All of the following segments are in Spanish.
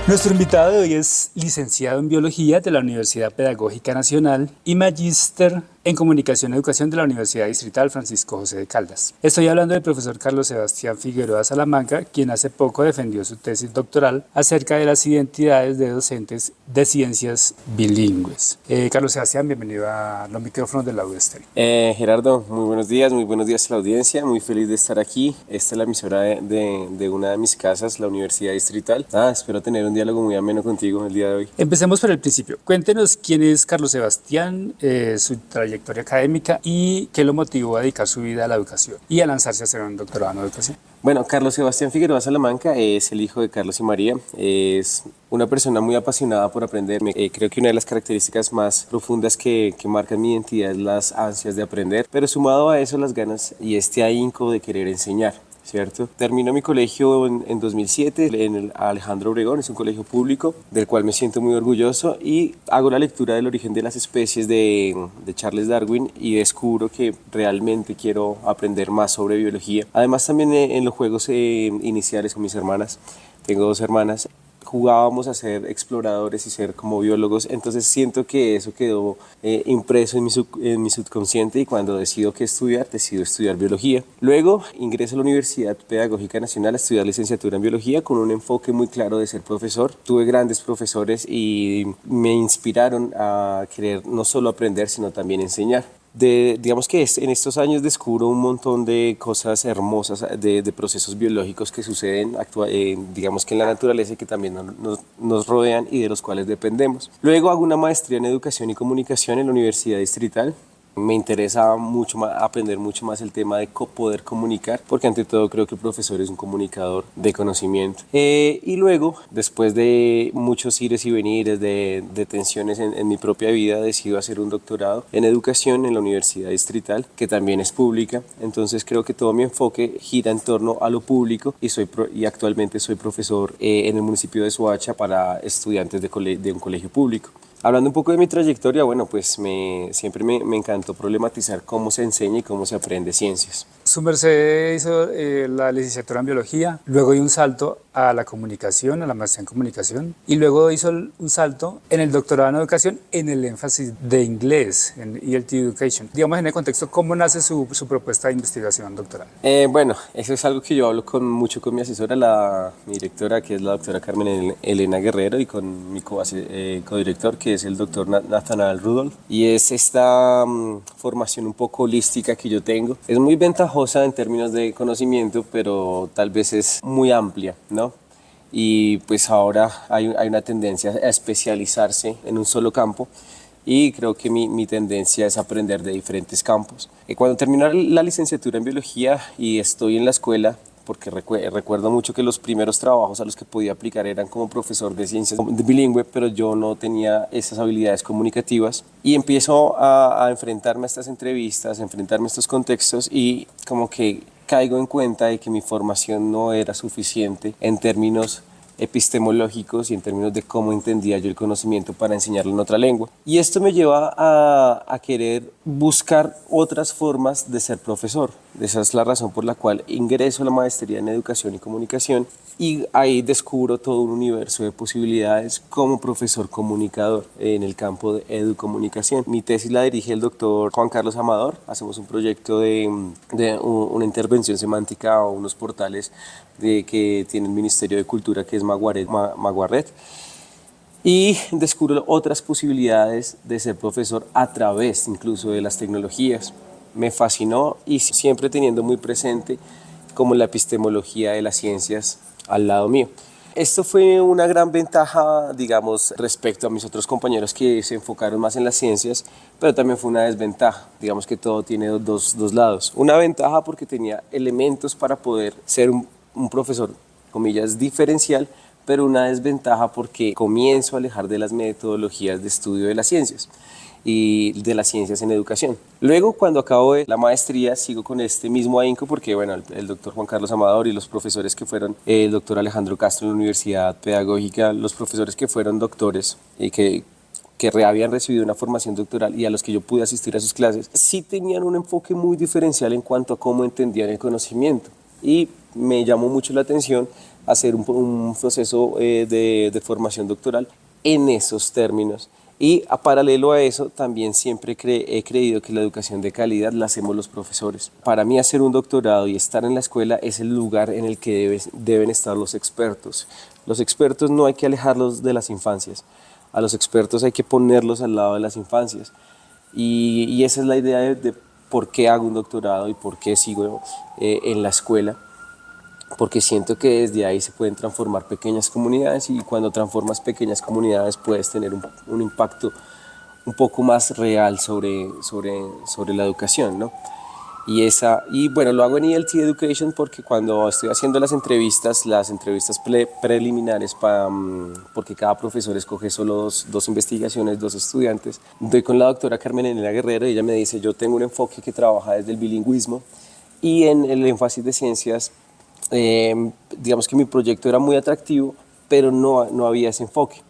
Nuestro invitado de hoy es licenciado en Biología de la Universidad Pedagógica Nacional y magíster en Comunicación y Educación de la Universidad Distrital Francisco José de Caldas. Estoy hablando del profesor Carlos Sebastián Figueroa Salamanca, quien hace poco defendió su tesis doctoral acerca de las identidades de docentes de ciencias bilingües. Carlos Sebastián, bienvenido a los micrófonos de la UDESTERI. Gerardo, muy buenos días a la audiencia, muy feliz de estar aquí. Esta es la emisora de una de mis casas, la Universidad Distrital. Espero tener un diálogo muy ameno contigo el día de hoy. Empecemos por el principio. Cuéntenos quién es Carlos Sebastián, su trayectoria académica y qué lo motivó a dedicar su vida a la educación y a lanzarse a hacer un doctorado en educación. Bueno, Carlos Sebastián Figueroa Salamanca es el hijo de Carlos y María. Es una persona muy apasionada por aprender. Creo que una de las características más profundas que marcan mi identidad es las ansias de aprender, pero sumado a eso las ganas y este ahínco de querer enseñar. ¿Cierto? Termino mi colegio en 2007 en el Alejandro Obregón, es un colegio público del cual me siento muy orgulloso y hago la lectura del origen de las especies de Charles Darwin y descubro que realmente quiero aprender más sobre biología. Además también en los juegos iniciales con mis hermanas, tengo dos hermanas, jugábamos a ser exploradores y ser como biólogos, entonces siento que eso quedó impreso en mi subconsciente y cuando decido estudiar biología. Luego ingreso a la Universidad Pedagógica Nacional a estudiar licenciatura en biología con un enfoque muy claro de ser profesor. Tuve grandes profesores y me inspiraron a querer no solo aprender, sino también enseñar. Digamos que en estos años descubro un montón de cosas hermosas, de procesos biológicos que suceden, digamos que en la naturaleza y que también nos rodean y de los cuales dependemos. Luego hago una maestría en Educación y Comunicación en la Universidad Distrital. Me interesa mucho más, aprender mucho más el tema de poder comunicar, porque ante todo creo que el profesor es un comunicador de conocimiento. Y luego, después de muchos ires y venires, de tensiones en mi propia vida, decido hacer un doctorado en educación en la Universidad Distrital, que también es pública. Entonces creo que todo mi enfoque gira en torno a lo público y actualmente soy profesor en el municipio de Soacha para estudiantes de un colegio público. Hablando un poco de mi trayectoria, bueno, pues siempre me encantó problematizar cómo se enseña y cómo se aprende ciencias. Su merced hizo la licenciatura en biología, luego dio un salto a la comunicación, a la maestría en comunicación, y luego hizo un salto en el doctorado en educación en el énfasis de inglés, en ELT Education. Digamos, en el contexto, ¿cómo nace su propuesta de investigación doctoral? Bueno, eso es algo que yo hablo mucho con mi asesora, mi directora, que es la doctora Carmen Elena Guerrero, y con mi codirector, que es el doctor Nathanael Rudolph. Y es esta formación un poco holística que yo tengo. Es muy ventajosa en términos de conocimiento, pero tal vez es muy amplia, ¿no? Y pues ahora hay una tendencia a especializarse en un solo campo y creo que mi tendencia es aprender de diferentes campos. Cuando terminé la licenciatura en biología y estoy en la escuela, porque recuerdo mucho que los primeros trabajos a los que podía aplicar eran como profesor de ciencias bilingüe, pero yo no tenía esas habilidades comunicativas y empiezo a enfrentarme a estas entrevistas, a enfrentarme a estos contextos y como que caigo en cuenta de que mi formación no era suficiente en términos epistemológicos y en términos de cómo entendía yo el conocimiento para enseñarlo en otra lengua. Y esto me lleva a querer buscar otras formas de ser profesor. Esa es la razón por la cual ingreso a la maestría en Educación y Comunicación y ahí descubro todo un universo de posibilidades como profesor comunicador en el campo de educomunicación. Mi tesis la dirige el doctor Juan Carlos Amador. Hacemos un proyecto de una intervención semántica a unos portales que tiene el Ministerio de Cultura, que es Maguarret. Y descubro otras posibilidades de ser profesor a través incluso de las tecnologías. Me fascinó y siempre teniendo muy presente como la epistemología de las ciencias al lado mío. Esto fue una gran ventaja, digamos, respecto a mis otros compañeros que se enfocaron más en las ciencias, pero también fue una desventaja. Digamos que todo tiene dos lados. Una ventaja porque tenía elementos para poder ser un profesor, comillas, diferencial, pero una desventaja porque comienzo a alejar de las metodologías de estudio de las ciencias y de las ciencias en educación. Luego, cuando acabo la maestría, sigo con este mismo ahínco porque, bueno, el doctor Juan Carlos Amador y los profesores que fueron, el doctor Alejandro Castro en la Universidad Pedagógica, los profesores que fueron doctores y que habían recibido una formación doctoral y a los que yo pude asistir a sus clases, sí tenían un enfoque muy diferencial en cuanto a cómo entendían el conocimiento. Y me llamó mucho la atención hacer un proceso de formación doctoral en esos términos. Y a paralelo a eso, también siempre he creído que la educación de calidad la hacemos los profesores. Para mí hacer un doctorado y estar en la escuela es el lugar en el que deben estar los expertos. Los expertos no hay que alejarlos de las infancias. A los expertos hay que ponerlos al lado de las infancias. Y esa es la idea de por qué hago un doctorado y por qué sigo en la escuela. Porque siento que desde ahí se pueden transformar pequeñas comunidades y cuando transformas pequeñas comunidades puedes tener un impacto un poco más real sobre la educación, ¿no? Y bueno, lo hago en ELT Education porque cuando estoy haciendo las entrevistas preliminares, porque cada profesor escoge solo dos investigaciones, dos estudiantes, doy con la doctora Carmen Elena Guerrero y ella me dice, yo tengo un enfoque que trabaja desde el bilingüismo y en el énfasis de ciencias, digamos que mi proyecto era muy atractivo, pero no había ese enfoque.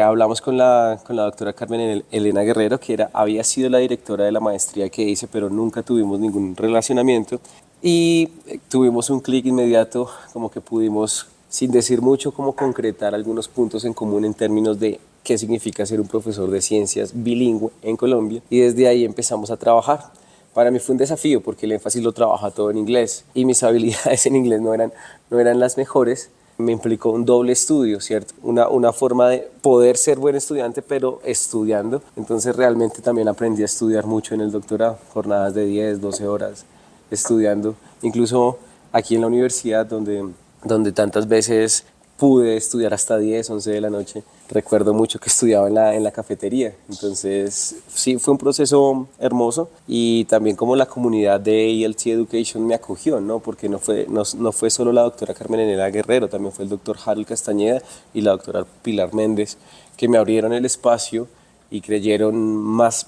Hablamos con la doctora Carmen Elena Guerrero, que había sido la directora de la maestría que hice, pero nunca tuvimos ningún relacionamiento. Y tuvimos un clic inmediato, como que pudimos, sin decir mucho, como concretar algunos puntos en común en términos de qué significa ser un profesor de ciencias bilingüe en Colombia. Y desde ahí empezamos a trabajar. Para mí fue un desafío porque el énfasis lo trabaja todo en inglés y mis habilidades en inglés no eran las mejores. Me implicó un doble estudio, ¿cierto? Una forma de poder ser buen estudiante, pero estudiando. Entonces realmente también aprendí a estudiar mucho en el doctorado, jornadas de 10, 12 horas estudiando. Incluso aquí en la universidad, donde tantas veces pude estudiar hasta 10, 11 de la noche. Recuerdo mucho que estudiaba en la cafetería. Entonces, sí, fue un proceso hermoso y también como la comunidad de ELT Education me acogió, ¿no? Porque no fue solo la doctora Carmen Elena Guerrero, también fue el doctor Harold Castañeda y la doctora Pilar Méndez, que me abrieron el espacio y creyeron más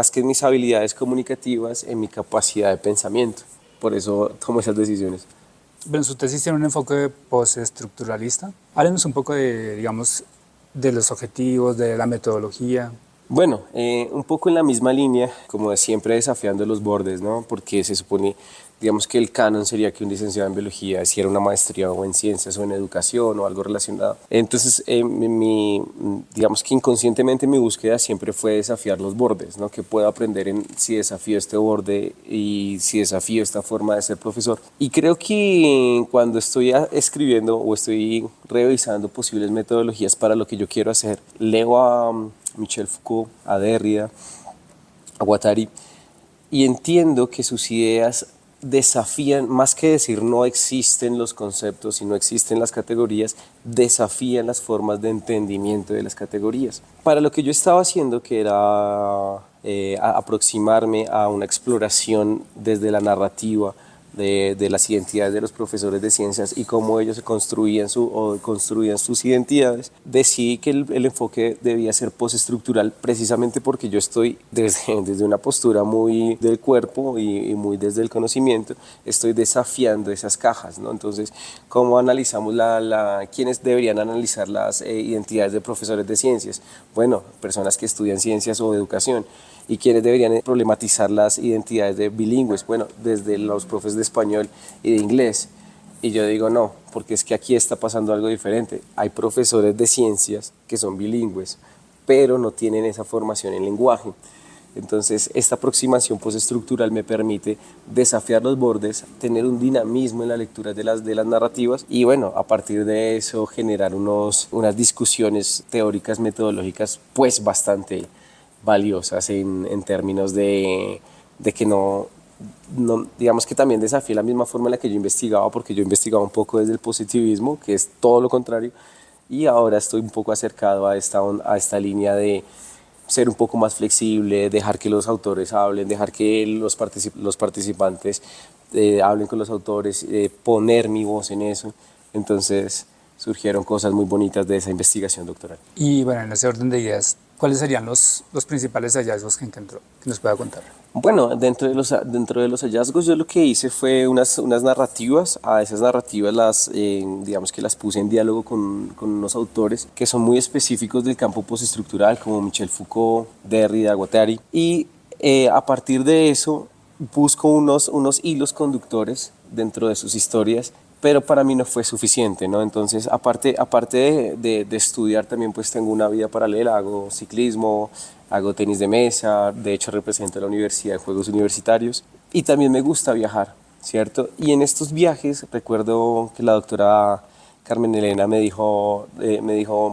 que en mis habilidades comunicativas, en mi capacidad de pensamiento. Por eso tomo esas decisiones. Bueno, su tesis tiene un enfoque postestructuralista. Háblenos un poco de, digamos, de los objetivos, de la metodología. Bueno, un poco en la misma línea, como de siempre desafiando los bordes, ¿no? Porque se supone, digamos que el canon sería que un licenciado en biología hiciera una maestría o en ciencias o en educación o algo relacionado. Entonces, digamos que inconscientemente mi búsqueda siempre fue desafiar los bordes, ¿no? Que puedo aprender si desafío este borde y si desafío esta forma de ser profesor. Y creo que cuando estoy escribiendo o estoy revisando posibles metodologías para lo que yo quiero hacer, leo a Michel Foucault, a Derrida, a Guattari, y entiendo que sus ideas desafían, más que decir no existen los conceptos y no existen las categorías, desafían las formas de entendimiento de las categorías. Para lo que yo estaba haciendo, que era aproximarme a una exploración desde la narrativa, de las identidades de los profesores de ciencias y cómo ellos construían sus identidades, decidí que el enfoque debía ser postestructural precisamente porque yo estoy desde una postura muy del cuerpo y muy desde el conocimiento, estoy desafiando esas cajas, ¿no? Entonces, ¿cómo analizamos quiénes deberían analizar las identidades de profesores de ciencias? Bueno, personas que estudian ciencias o educación. ¿Y quiénes deberían problematizar las identidades de bilingües? Bueno, desde los profes de español y de inglés. Y yo digo no, porque es que aquí está pasando algo diferente. Hay profesores de ciencias que son bilingües, pero no tienen esa formación en lenguaje. Entonces, esta aproximación postestructural me permite desafiar los bordes, tener un dinamismo en la lectura de las narrativas y, bueno, a partir de eso generar unas discusiones teóricas, metodológicas, pues bastante valiosas en términos de que no, digamos que también desafía la misma forma en la que yo investigaba, porque yo investigaba un poco desde el positivismo, que es todo lo contrario, y ahora estoy un poco acercado a esta línea de ser un poco más flexible, dejar que los autores hablen, dejar que los participantes hablen con los autores, poner mi voz en eso. Entonces surgieron cosas muy bonitas de esa investigación doctoral. Y bueno, en ese orden de ideas, ¿cuáles serían los principales hallazgos que encontró? Que nos pueda contar. Bueno, dentro de los hallazgos yo lo que hice fue unas narrativas. A esas narrativas digamos que las puse en diálogo con unos autores que son muy específicos del campo postestructural, como Michel Foucault, Derrida, Guattari. Y a partir de eso busco unos hilos conductores dentro de sus historias pero para mí no fue suficiente, ¿no? Entonces, aparte de estudiar, también pues tengo una vida paralela, hago ciclismo, hago tenis de mesa, de hecho represento a la universidad de Juegos Universitarios y también me gusta viajar, ¿cierto? Y en estos viajes recuerdo que la doctora Carmen Elena me dijo,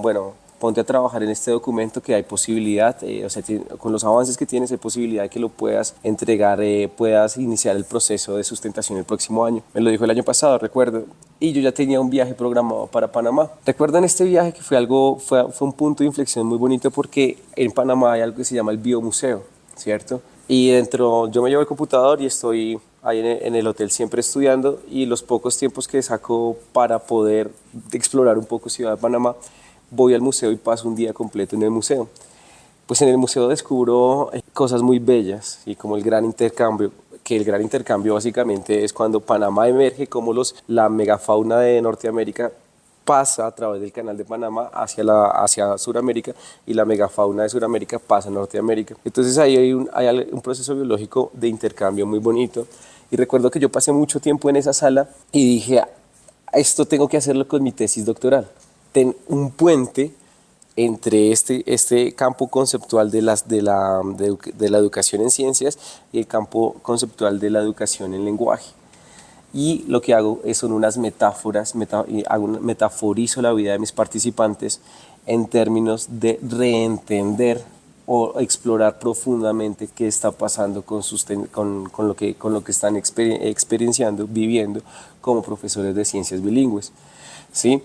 bueno, ponte a trabajar en este documento que hay posibilidad, o sea, con los avances que tienes hay posibilidad de que lo puedas entregar, puedas iniciar el proceso de sustentación el próximo año. Me lo dijo el año pasado, recuerdo, y yo ya tenía un viaje programado para Panamá. Recuerdo en este viaje que fue un punto de inflexión muy bonito porque en Panamá hay algo que se llama el Biomuseo, ¿cierto? Y yo me llevo el computador y estoy ahí en el hotel siempre estudiando y los pocos tiempos que saco para poder explorar un poco Ciudad de Panamá, voy al museo y paso un día completo en el museo. Pues en el museo descubro cosas muy bellas y como el gran intercambio, que el gran intercambio básicamente es cuando Panamá emerge como la megafauna de Norteamérica pasa a través del canal de Panamá hacia Sudamérica y la megafauna de Sudamérica pasa a Norteamérica. Entonces ahí hay un proceso biológico de intercambio muy bonito y recuerdo que yo pasé mucho tiempo en esa sala y dije, esto tengo que hacerlo con mi tesis doctoral. Un puente entre este campo conceptual de la educación en ciencias y el campo conceptual de la educación en lenguaje. Y lo que hago son unas metáforas, metaforizo la vida de mis participantes en términos de reentender o explorar profundamente qué está pasando con lo que están experienciando, viviendo como profesores de ciencias bilingües, ¿sí?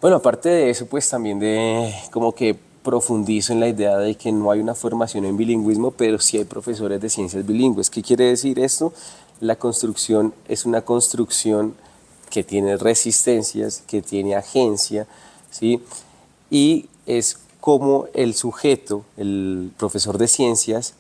Bueno, aparte de eso, pues también como que profundizo en la idea de que no hay una formación en bilingüismo, pero sí hay profesores de ciencias bilingües. ¿Qué quiere decir esto? La construcción es una construcción que tiene resistencias, que tiene agencia, ¿sí? Y es como el sujeto, el profesor de ciencias,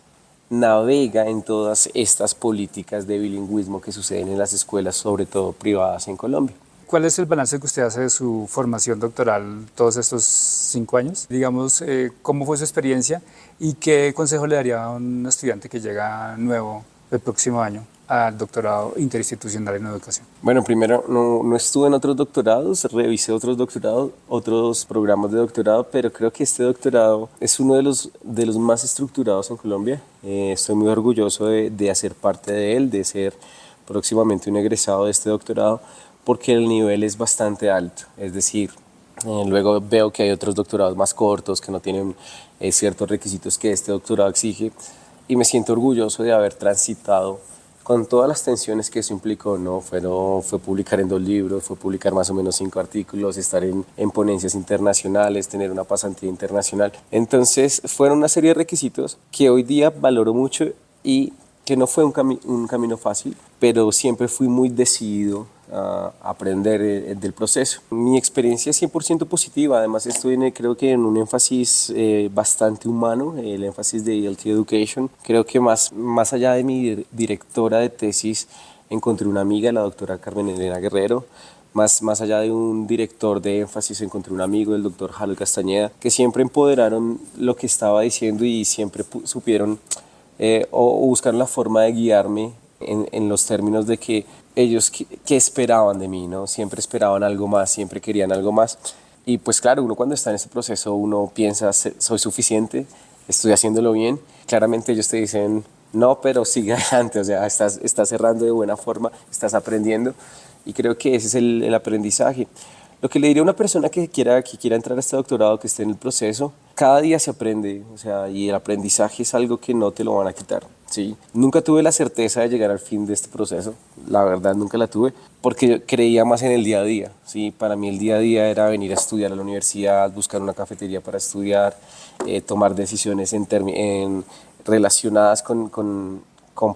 navega en todas estas políticas de bilingüismo que suceden en las escuelas, sobre todo privadas en Colombia. ¿Cuál es el balance que usted hace de su formación doctoral todos estos 5 años? Digamos, ¿cómo fue su experiencia y qué consejo le daría a un estudiante que llega nuevo el próximo año al doctorado interinstitucional en educación? Bueno, primero no estuve en otros doctorados, revisé otros doctorados, otros programas de doctorado, pero creo que este doctorado es uno de los más estructurados en Colombia. Estoy muy orgulloso de hacer parte de él, de ser próximamente un egresado de este doctorado, porque el nivel es bastante alto, es decir, luego veo que hay otros doctorados más cortos que no tienen ciertos requisitos que este doctorado exige y me siento orgulloso de haber transitado con todas las tensiones que eso implicó, ¿no? Fue publicar en 2 libros, fue publicar más o menos 5 artículos, estar en ponencias internacionales, tener una pasantía internacional. Entonces fueron una serie de requisitos que hoy día valoro mucho y que no fue un camino fácil, pero siempre fui muy decidido a aprender del proceso. Mi experiencia es 100% positiva, además estoy creo que en un énfasis bastante humano, el énfasis de ELT Education. Creo que más allá de mi directora de tesis, encontré una amiga, la doctora Carmen Elena Guerrero. Más allá de un director de énfasis, encontré un amigo, el doctor Harold Castañeda, que siempre empoderaron lo que estaba diciendo y siempre supieron o buscaron la forma de guiarme en los términos de que ellos qué esperaban de mí, ¿no? Siempre esperaban algo más, siempre querían algo más. Y pues claro, uno cuando está en ese proceso, uno piensa, soy suficiente, estoy haciéndolo bien. Claramente ellos te dicen, no, pero sigue adelante, o sea, estás cerrando de buena forma, estás aprendiendo. Y creo que ese es el aprendizaje. Lo que le diría a una persona que quiera entrar a este doctorado, que esté en el proceso, cada día se aprende, o sea, y el aprendizaje es algo que no te lo van a quitar, ¿sí? Nunca tuve la certeza de llegar al fin de este proceso, la verdad nunca la tuve, porque yo creía más en el día a día, ¿sí? Para mí el día a día era venir a estudiar a la universidad, buscar una cafetería para estudiar, tomar decisiones relacionadas con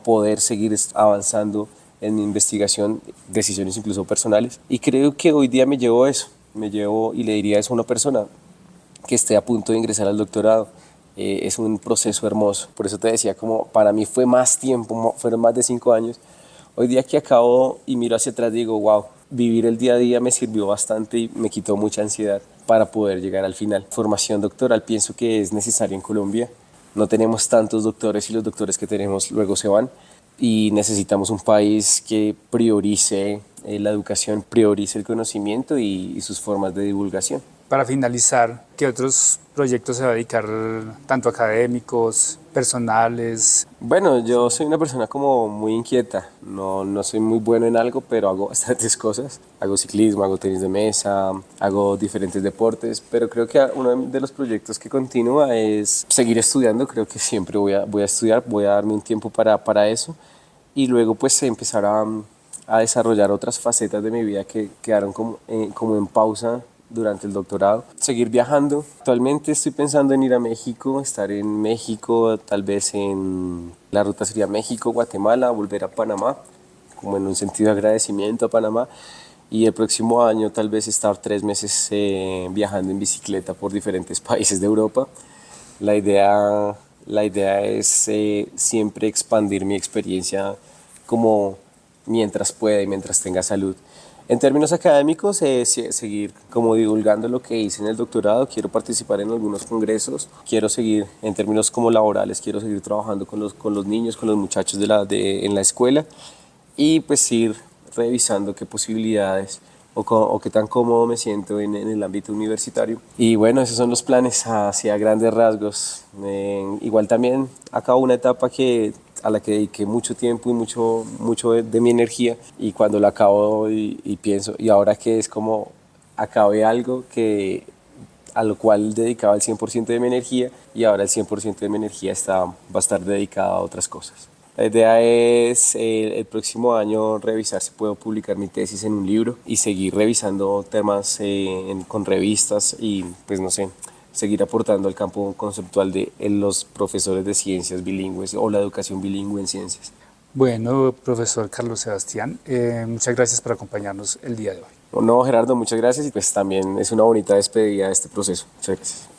poder seguir avanzando en mi investigación, decisiones incluso personales. Y creo que hoy día me llevo eso, y le diría eso a una persona que esté a punto de ingresar al doctorado. Es un proceso hermoso, por eso te decía, como para mí fue más tiempo, fueron más de 5 años. Hoy día que acabo y miro hacia atrás digo, wow, vivir el día a día me sirvió bastante y me quitó mucha ansiedad para poder llegar al final. Formación doctoral pienso que es necesaria en Colombia. No tenemos tantos doctores y los doctores que tenemos luego se van. Y necesitamos un país que priorice la educación priorice el conocimiento y sus formas de divulgación. Para finalizar, ¿qué otros proyectos se va a dedicar, tanto académicos, personales? Bueno, yo soy una persona como muy inquieta, no soy muy bueno en algo, pero hago bastantes cosas. Hago ciclismo, hago tenis de mesa, hago diferentes deportes, pero creo que uno de los proyectos que continúa es seguir estudiando. Creo que siempre voy a estudiar, voy a darme un tiempo para eso y luego pues empezar a desarrollar otras facetas de mi vida que quedaron como en pausa durante el doctorado. Seguir viajando. Actualmente estoy pensando en ir a México, estar en México, tal vez la ruta sería México, Guatemala, volver a Panamá, como en un sentido de agradecimiento a Panamá. Y el próximo año tal vez estar 3 meses viajando en bicicleta por diferentes países de Europa. La idea es siempre expandir mi experiencia como mientras pueda y mientras tenga salud. En términos académicos, seguir como divulgando lo que hice en el doctorado. Quiero participar en algunos congresos, quiero seguir en términos como laborales, quiero seguir trabajando con los niños, con los muchachos en la escuela y pues ir revisando qué posibilidades o qué tan cómodo me siento en el ámbito universitario. Y bueno, esos son los planes hacia grandes rasgos. Igual también acabo una etapa a la que dediqué mucho tiempo y mucho de mi energía, y cuando la acabo y pienso, y ahora que es como acabé algo a lo cual dedicaba el 100% de mi energía, y ahora el 100% de mi energía va a estar dedicada a otras cosas. La idea es el próximo año revisar si puedo publicar mi tesis en un libro y seguir revisando temas con revistas y pues no sé, seguir aportando al campo conceptual de los profesores de ciencias bilingües o la educación bilingüe en ciencias. Bueno, profesor Carlos Sebastián, muchas gracias por acompañarnos el día de hoy. No, Gerardo, muchas gracias y pues también es una bonita despedida de este proceso. Muchas gracias.